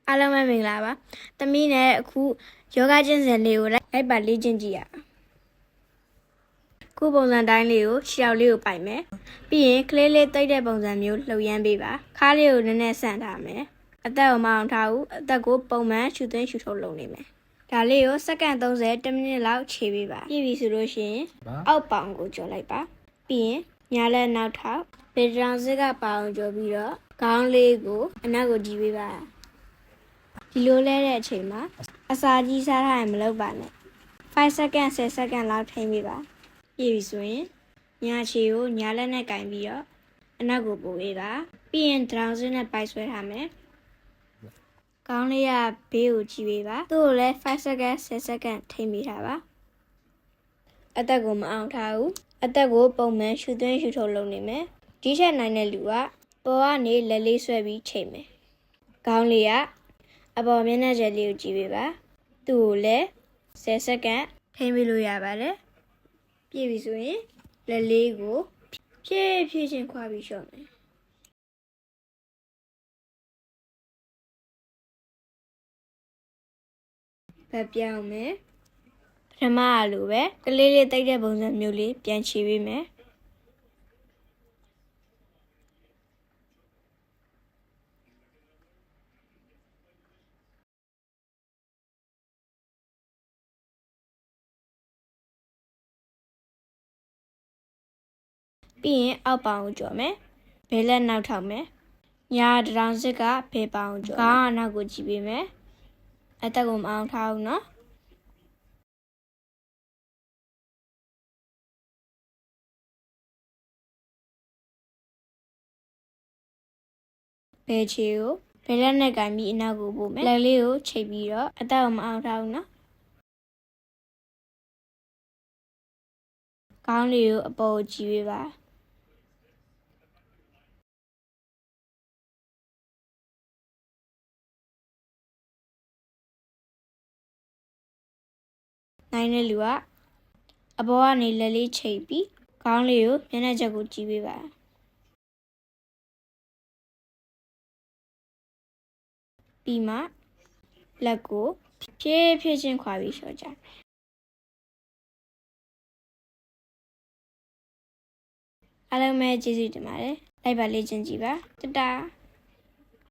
အားလုံးပဲမင်္ဂလာပါ။သမီးနဲ့အခုယောဂကျင့်စဉ်လေးကိုလိုက်ပါလေ့ကျင့်ကြည့်ရအောင်။ခုပုံစံတိုင်းလေးကိုရှောက်လေးကိုပိုင်မယ်။ပြီးရင်ကလေးလေးတိတ်တဲ့ပုံစံမျိုးလှုပ်ရမ်းပေးပါ။ခါးလေးကိုနည်းနည်းဆန့်ထားမယ်။အသက်ကိုမအောင်ထားဘူး။အသက်ကိုပုံမှန်ရှူသွင်းရှူထုတ်လုပ်နေမယ်။ဒါလေးကိုစက္ကန့်30 10မိနစ်လောက်ခြေပေးပါ။ပြည့်ပြီဆိုလို့ရှိရင်အောက်ပေါင်ကိုကျော်လိုက်ပါ။ပြီးရင်ညာလက်နောက်ထောက်ဗီတရောင်စစ်ကပေါင်ကျော်ပြီးတော့ခေါင်းလေးကိုအနောက်ကိုကြည့်ပေးပါ။ဒီလိုလဲတဲ့အချိန်မှာအစာကြီးစားထားရင်မလုပ်ပါနဲ့5 second 10 second လောက်ထိန်းပေးပါပြည့်ပြီဆိုရင်ညာခြေကိုညာလက်နဲ့ကင်ပြီးတော့အနောက်ကိုပို့ပေးပါပြီးရင်ဒရောင်စင်းနဲ့ပိုက်ဆွဲထားမယ်ကောင်းလေးကဘေးကိုကြည့်ပေးပါသူ့ကိုလည်း5 second 10 second ထိန်းပေးထားပါအသက်ကိုမအောင်ထားဘူးအသက်ကိုပုံမှန်ရှူသွင်းရှူထုတ်လုပ်နေမယ်ဒီချက်နိုင်တဲ့လူကပေါ်ကနေလက်လေးဆွဲပြီးချိန်မယ်ကောင်းလေးကအပေါ်မျက်နှာကျယ်လေးကိုကြည့်ပေးပါသူ့ကိုလည်း10 second ထိန်းပေးလို့ရပါတယ်ပြည့်ပြီဆိုရင်လက်လေးကိုဖြည်းဖြည်းချင်းခွာပြီးလျှော့မယ်ဗတ်ပြောင်းမယ်ပထမအလိုပဲကလေးလေးတိတ်တဲ့ပုံစံမျိုးလေးပြန်ချီပေးမယ်ပြီးရင်အောက်ပေါင်ကိုကျော်မယ်ဘယ်လက်နောက်ထောက်မယ်ညာဒရောင်စစ်ကဘယ်ပေါင်ကိုကျော်ခေါင်းအနောက်ကိုကြည့်ပေးမယ်အသက်ကိုမအောင်ထားဘူးနော်ဘယ်ခြေကိုဘယ်လက်နဲ့ကင်ပြီးအနောက်ကိုပို့မယ်လက်လေးကိုချိတ်ပြီးတော့အသက်ကိုမအောင်ထားဘူးနော်ခေါင်းလေးကိုအပေါ်ကိုကြည့်ပေးပါနိုင်တဲ့လူကအပေါ်ကနေလက်လေးချိတ်ပြီးခေါင်းလေးကိုမျက်နှာချက်ကိုကြည့်ပေးပါပြီးမှလက်ကိုဖြည်းဖြည်းချင်းခွာပြီးလျှော့ကြမယ်အားလုံးပဲကျေးဇူးတင်ပါတယ်လိုက်ပါလေ့ကျင့်ကြည့်ပါတတား